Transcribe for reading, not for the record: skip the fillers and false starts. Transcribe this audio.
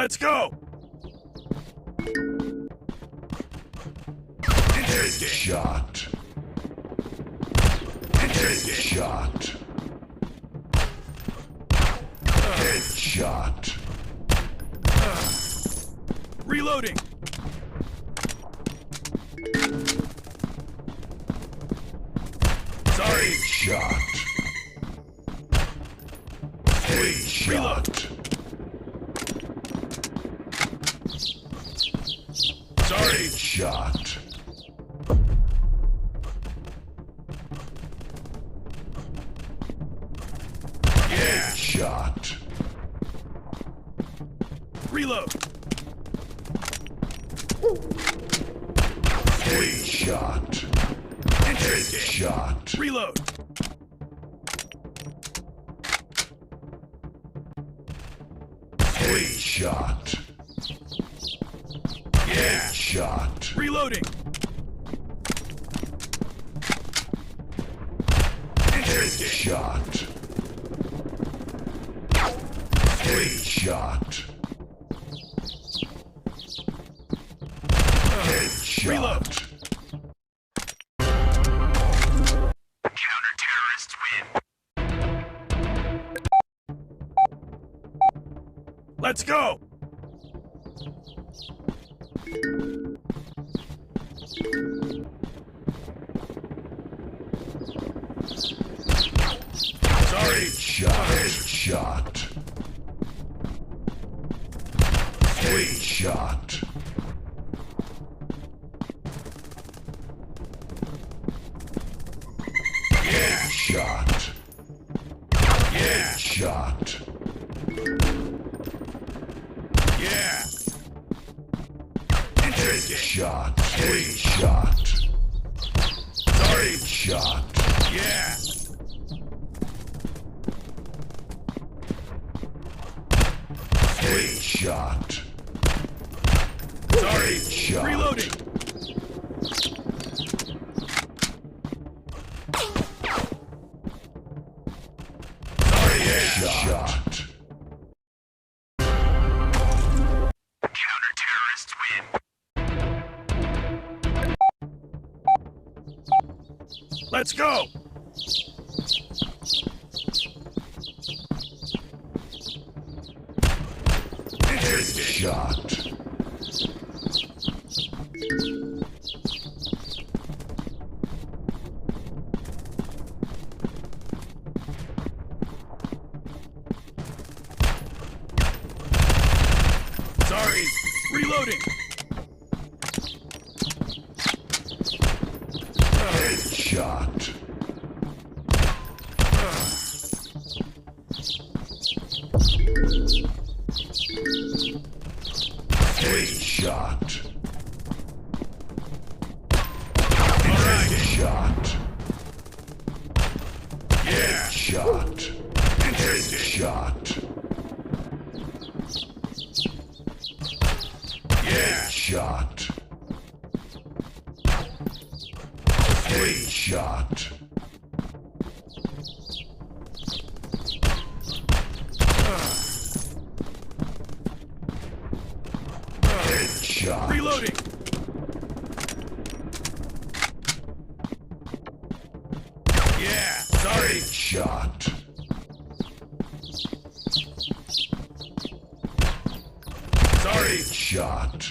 Let's go! Shot. Shot. Headshot. Reloading! Sorry! Shot. Headshot. Sorry! Shot. Yeah! Shot. Reload! Headshot. Headshot. Reload! Headshot. Yeah! Shot. Reloading! Headshot. Headshot. Reload! Headshot. Counter-terrorists win. Let's go! Sorry! Headshot. Headshot. Yeah! Shot. Yeah! Shot. Yeah! Shot. Headshot. Sorry! Shot. Yeah! Headshot. Sorry! Shot. Reloading! Sorry! Yeah! Shot. Counter-terrorists win. Let's go! Shot. Sorry! Reloading! Headshot. Headshot. Alright! Headshot. Yeah! Shot. Headshot. Yeah! Shot. Headshot. Headshot. Reloading! Yeah! Sorry! Shot. Sorry! Shot.